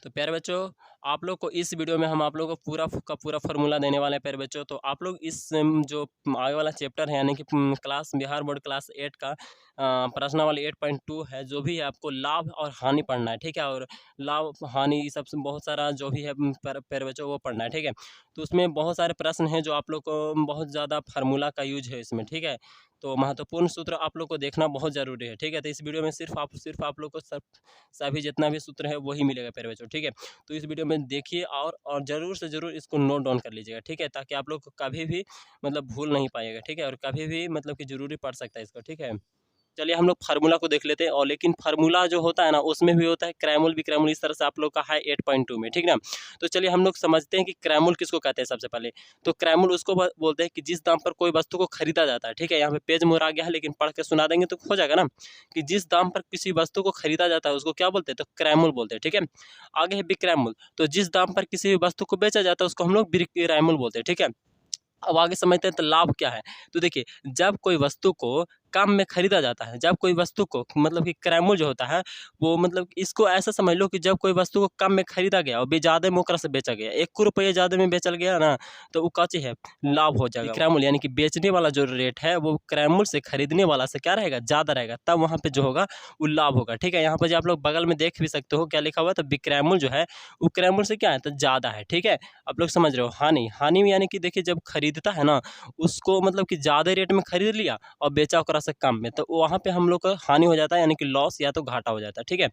तो प्यारे बच्चों, आप लोग को इस वीडियो में हम आप लोगों को पूरा का पूरा फार्मूला देने वाले हैं प्यारे बच्चों। तो आप लोग इस जो आगे वाला चैप्टर है, यानी कि क्लास बिहार बोर्ड क्लास 8 का प्रश्नावली 8.2 है, जो भी है आपको लाभ और हानि पढ़ना है, ठीक है। और लाभ हानि ये सब से बहुत सारा जो भी है प्यारे बच्चों वो पढ़ना है, ठीक है। तो उसमें बहुत सारे प्रश्न हैं जो आप लोग को बहुत ज़्यादा फार्मूला का यूज है इसमें, ठीक है। तो महत्वपूर्ण सूत्र आप लोग को देखना बहुत ज़रूरी है, ठीक है। तो इस वीडियो में सिर्फ आप लोग को सब सभी जितना भी सूत्र है वही मिलेगा प्यारे बच्चों, ठीक है। तो इस वीडियो में देखिए और ज़रूर से ज़रूर इसको नोट डाउन कर लीजिएगा, ठीक है, ताकि आप लोग को कभी भी मतलब भूल नहीं पाइएगा, ठीक है। और कभी भी मतलब कि ज़रूरी पड़ सकता है इसको, ठीक है। चलिए हम लोग फार्मूला को देख लेते हैं। और लेकिन फार्मूला जो होता है ना, उसमें भी होता है क्रैमूल विक्रैमूल, इस तरह से आप लोग का है 8.2 में, ठीक ना। तो चलिए हम लोग समझते हैं कि क्रैमूल किसको कहते हैं सबसे पहले। तो क्रैमूल उसको बोलते हैं कि जिस दाम पर कोई वस्तु को खरीदा जाता है, ठीक है। यहाँ पे पेज मोड़ आ गया है, लेकिन पढ़ के सुना देंगे तो हो जाएगा ना। कि जिस दाम पर किसी वस्तु को खरीदा जाता है उसको क्या बोलते हैं, तो क्रैमूल बोलते हैं, ठीक है। आगे है विक्रैमूल। तो जिस दाम पर किसी वस्तु को बेचा जाता है उसको हम लोग विक्रैमूल बोलते हैं, ठीक है। अब आगे समझते हैं तो लाभ क्या है। तो देखिए, जब कोई वस्तु को कम में खरीदा जाता है, जब कोई वस्तु को मतलब कि क्रैमूल जो होता है वो मतलब इसको ऐसा समझ लो कि जब कोई वस्तु को कम में खरीदा गया और ज़्यादा में ओकरा से बेचा गया, 1 रुपये ज़्यादा में बेचल गया ना, तो वो का चीज़ है, लाभ हो जाएगा। क्रैमूल यानी कि बेचने वाला जो रेट है वो क्रैमूल से खरीदने वाला से क्या रहेगा, ज़्यादा रहेगा, तब वहाँ पे जो होगा वो लाभ होगा, ठीक है। यहाँ पर जो आप लोग बगल में देख भी सकते हो क्या लिखा हुआ है, तो विक्रैमूल जो है वो क्रैमूल से क्या है, तो ज़्यादा है, ठीक है। आप लोग समझ रहे हो। हानि, हानि में यानी कि देखिए जब खरीदता है ना, उसको मतलब कि ज़्यादा रेट में खरीद लिया और बेचा ओकरा से कम में, तो वहाँ पे हम लोग का हानि हो जाता है, यानी कि लॉस या तो घाटा हो जाता है, ठीक है।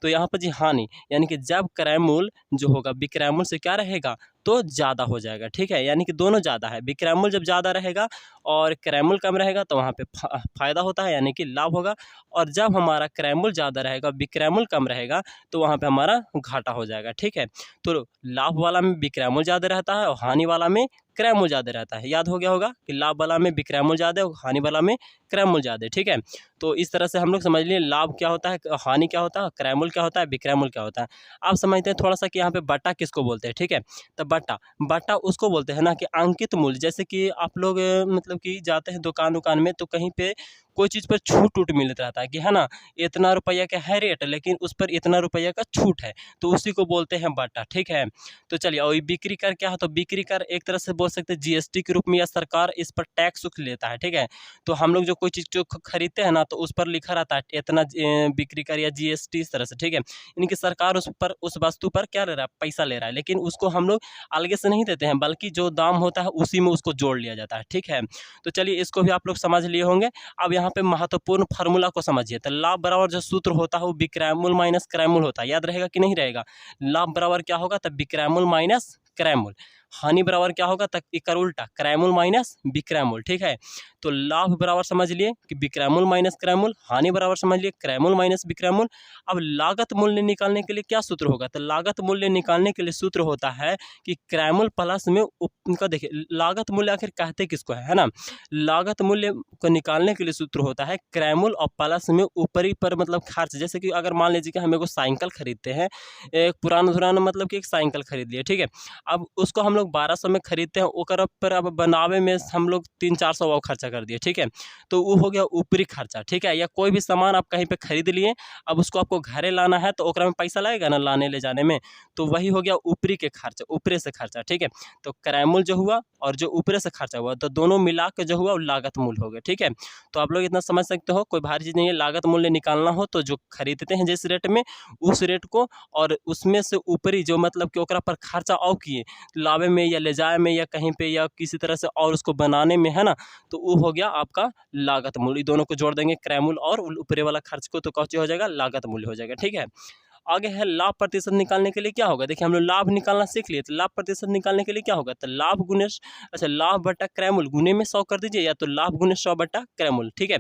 तो यहाँ पर जी हानि यानी कि जब क्रैमूल जो होगा विक्रैमूल से क्या रहेगा, तो ज़्यादा हो जाएगा, ठीक है। यानी कि दोनों ज़्यादा है, विक्रैमूल जब ज़्यादा रहेगा और क्रैमूल कम रहेगा तो वहाँ पे फायदा होता है, यानी कि लाभ होगा। और जब हमारा क्रैमूल ज़्यादा रहेगा विक्रैमूल कम रहेगा तो वहाँ पे हमारा घाटा हो जाएगा, ठीक है। तो लाभ वाला में विक्रैमूल ज़्यादा रहता है और हानि वाला में क्रैमूल ज़्यादा रहता है। याद हो गया होगा कि लाभ वाला में विक्रैमूल ज़्यादा और हानि वाला में क्रैमूल ज़्यादा, ठीक है। तो इस तरह से हम लोग समझ लिए लाभ क्या होता है, हानि क्या होता है, क्रैमूल क्या होता है, विक्रैमूल क्या होता है। आप समझते हैं थोड़ा सा कि यहाँ पे बट्टा किसको बोलते हैं, ठीक है। तो बट्टा बट्टा उसको बोलते हैं ना कि अंकित मूल्य, जैसे कि आप लोग मतलब कि जाते हैं दुकान उकान में तो कहीं पे कोई चीज़ पर छूट उट मिलता रहता है कि है ना, इतना रुपया का है रेट लेकिन उस पर इतना रुपया का छूट है, तो उसी को बोलते हैं बट्टा, ठीक है। तो चलिए, और बिक्री कर क्या है, तो बिक्री कर एक तरह से बोल सकते हैं जीएसटी के रूप में, या सरकार इस पर टैक्स लेता है, ठीक है। तो हम लोग जो कोई चीज़ जो खरीदते हैं ना, तो उस पर लिखा रहता है इतना बिक्री कर या जीएसटी, इस तरह से, ठीक है। यानी कि सरकार उस पर उस वस्तु पर क्या ले रहा है, पैसा ले रहा है, लेकिन उसको हम लोग अलग से नहीं देते हैं, बल्कि जो दाम होता है उसी में उसको जोड़ लिया जाता है, ठीक है। तो चलिए इसको भी आप लोग समझ लिए होंगे। अब यहाँ पे महत्वपूर्ण फार्मूला को समझिए। तो लाभ बराबर जो सूत्र होता है वो विक्रैमूल माइनस क्रैमूल होता है, याद रहेगा कि नहीं रहेगा। लाभ बराबर क्या होगा, तब विक्रैमूल माइनस क्रैमूल। हानि बराबर क्या होगा, तक इकर उल्टा क्रैमूल माइनस विक्रैमूल, ठीक है। तो लाभ बराबर समझ लिए कि विक्रैमूल माइनस क्रैमूल, हानि बराबर समझ लिए क्रैमूल माइनस विक्रैमूल। अब लागत मूल्य निकालने के लिए क्या सूत्र होगा, तो लागत मूल्य निकालने के लिए सूत्र होता है कि क्रैमूल प्लस में उनका, देखिए लागत मूल्य आखिर कहते किसको है ना। लागत मूल्य को निकालने के लिए सूत्र होता है क्रैमूल और प्लस में ऊपरी पर मतलब खर्च। जैसे कि अगर मान लीजिए कि हम एगो साइकिल खरीदते हैं, एक पुराना मतलब कि एक साइकिल खरीद लिए, ठीक है। अब उसको हम लोग 1200 में खरीदते हैं, ओकर पर अब बनावे में हम लोग 300-400 और खर्चा कर दिए, ठीक है। तो वो हो गया ऊपरी खर्चा, ठीक है। या कोई भी सामान आप कहीं पे खरीद लिए, अब उसको आपको घरे लाना है तो ओकरा में पैसा लगेगा ना लाने ले जाने में, तो वही हो गया ऊपरी के खर्चा, ऊपरे से खर्चा, ठीक है। तो क्रैमूल जो हुआ और जो ऊपरे से खर्चा हुआ, तो दोनों मिला के जो हुआ वो लागत मूल्य हो गया, ठीक है। तो आप लोग इतना समझ सकते हो, कोई भारी चीज़ नहीं है। लागत मूल्य निकालना हो तो जो खरीदते हैं जिस रेट में, उस रेट को, और उसमें से ऊपरी जो मतलब कि ओकरा पर खर्चा और किए लावे में या ले जाए में या कहीं पे या किसी तरह से और उसको बनाने में, है ना, तो वो हो गया आपका लागत मूल्य। दोनों को जोड़ देंगे क्रैमूल और ऊपरी वाला खर्च को, तो कौन हो जाएगा, लागत मूल्य हो जाएगा, ठीक है। आगे है लाभ प्रतिशत निकालने के लिए क्या होगा। देखिए हम लोग लाभ निकालना सीख लिए, तो लाभ प्रतिशत निकालने के लिए क्या होगा, तो लाभ गुने, अच्छा लाभ बटा क्रैमूल गुने में 100 कर दीजिए, या तो लाभ गुने 100 बटा क्रैमूल, ठीक है।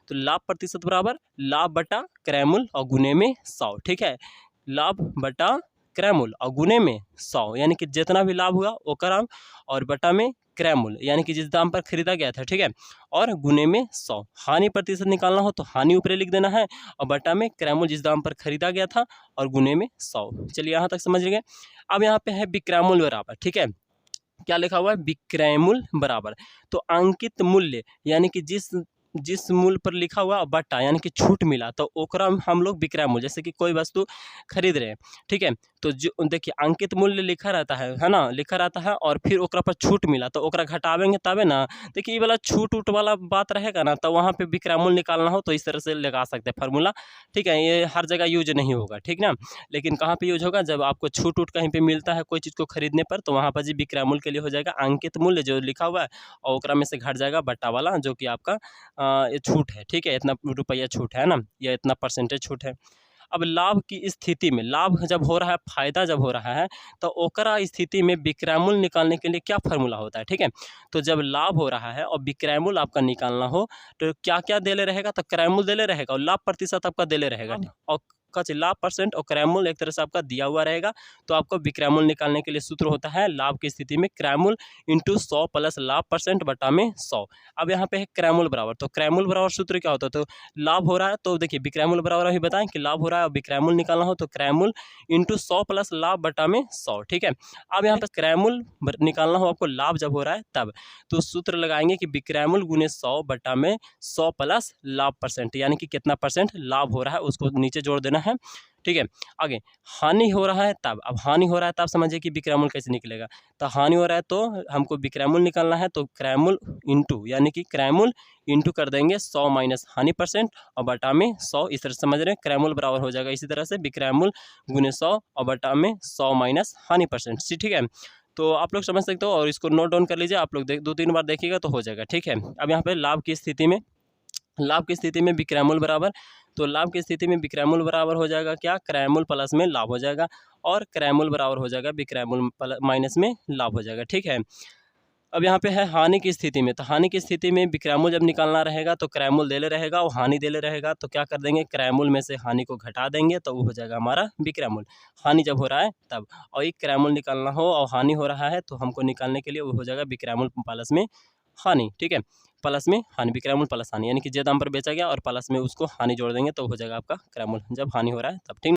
तो लाभ प्रतिशत बराबर लाभ बटा क्रैमूल और गुने में 100, ठीक है। लाभ बटा क्रैमूल और गुने में 100, यानी कि जितना भी लाभ हुआ वो कराम, और बटा में क्रैमूल यानी कि जिस दाम पर खरीदा गया था, ठीक है, और गुने में 100। हानि प्रतिशत निकालना हो तो हानि ऊपर लिख देना है, और बटा में क्रैमूल जिस दाम पर खरीदा गया था और गुने में 100। चलिए यहाँ तक समझ गए। अब यहाँ पे है विक्रैमूल बराबर, ठीक है। क्या लिखा हुआ है, विक्रैमूल बराबर, तो अंकित मूल्य यानी कि जिस जिस मूल्य पर लिखा हुआ बटा यानी कि छूट मिला तो ओकरा हम लोग विक्रय मूल्य, जैसे कि कोई वस्तु खरीद रहे हैं, ठीक है, तो जो देखिए अंकित मूल्य लिखा रहता है ना, लिखा रहता है और फिर ओकरा पर छूट मिला तो ओकरा घटावेंगे तबे ना। देखिए ये वाला छूट उट वाला बात रहेगा ना, तो वहाँ पे विक्रय मूल्य निकालना हो तो इस तरह से लगा सकते हैं फार्मूला, ठीक है। ये हर जगह यूज नहीं होगा, ठीक ना, लेकिन कहाँ पे यूज होगा, जब आपको छूट उट कहीं पे मिलता है कोई चीज़ को खरीदने पर, तो वहाँ पर जी विक्रय मूल्य के लिए हो जाएगा अंकित मूल्य जो लिखा हुआ है, और ओकरा में से घट जाएगा बट्टा वाला जो कि आपका ये छूट है, ठीक है, इतना रुपया छूट है ना, या इतना परसेंटेज छूट है। अब लाभ की स्थिति में, लाभ जब हो रहा है, फायदा जब हो रहा है, तो ओकरा स्थिति में विक्रय मूल्य निकालने के लिए क्या फार्मूला होता है, ठीक है। तो जब लाभ हो रहा है और विक्रय मूल्य आपका निकालना हो तो क्या क्या देले रहेगा, तो क्रय मूल्य देले रहेगा और लाभ प्रतिशत आपका देले रहेगा, और लाभ परसेंट और क्रय मूल्य एक तरह से आपका दिया हुआ रहेगा। तो आपको विक्रय मूल्य निकालने के लिए सूत्र होता है लाभ की स्थिति में क्रय मूल्य इंटू 100 प्लस लाभ परसेंट बटा में 100। अब यहाँ पे है क्रय मूल्य बराबर, तो क्रय मूल्य बराबर सूत्र क्या होता है, तो लाभ हो रहा है तो देखिए विक्रय मूल्य बराबर अभी बताएं कि लाभ हो रहा है और विक्रय मूल्य निकालना हो तो क्रय मूल्य इंटू 100 प्लस लाभ बटा में 100, ठीक है। अब यहाँ पे क्रय मूल्य निकालना हो आपको लाभ जब हो रहा है तब, तो सूत्र लगाएंगे कि विक्रय मूल्य गुने 100 बटा में 100 प्लस लाभ परसेंट, यानी कि कितना परसेंट लाभ हो रहा है उसको नीचे जोड़ देना है, ठीक है। आगे हानि हो रहा है तब, अब हानि हो रहा है तब समझिए कि विक्रय मूल्य कैसे निकलेगा, तो हानि हो रहा है तो हमको विक्रय मूल्य निकालना है, तो क्रय मूल्य इंटू यानी कि क्रय मूल्य इंटू कर देंगे 100 माइनस हानि परसेंट और बटा में 100, इस तरह से समझ रहे हैं, क्रय मूल्य बराबर हो जाएगा इसी तरह से विक्रय मूल्य गुने 100 और बटा में 100 माइनस हानि परसेंट, ठीक है। तो आप लोग समझ सकते हो और इसको नोट डाउन कर लीजिए, आप लोग 2-3 बार देखिएगा तो हो जाएगा, ठीक है। अब यहाँ पे लाभ की स्थिति में, लाभ की स्थिति में विक्रय मूल्य बराबर, तो लाभ की स्थिति में विक्रय मूल्य बराबर हो जाएगा क्या, क्रय मूल्य प्लस में लाभ हो जाएगा, और क्रय मूल्य बराबर हो जाएगा विक्रय मूल्य माइनस में लाभ हो जाएगा, ठीक है। अब यहाँ पे है हानि की स्थिति में, तो हानि की स्थिति में विक्रय मूल्य जब निकालना रहेगा तो क्रय मूल्य देले रहेगा और हानि देले रहेगा, तो क्या कर देंगे क्रय मूल्य में से हानि को घटा देंगे तो वो हो जाएगा हमारा विक्रय मूल्य, हानि जब हो रहा है तब। और एक क्रय मूल्य निकालना हो और हानि हो रहा है तो हमको निकालने के लिए वो हो जाएगा विक्रय मूल्य प्लस में हानि, ठीक है, प्लस में हानि, विक्रय मूल्य प्लस हानि, यानी कि जे दाम पर बेचा गया और प्लस में उसको हानि जोड़ देंगे तो हो जाएगा आपका क्रय मूल्य जब हानि हो रहा है तब, ठीक।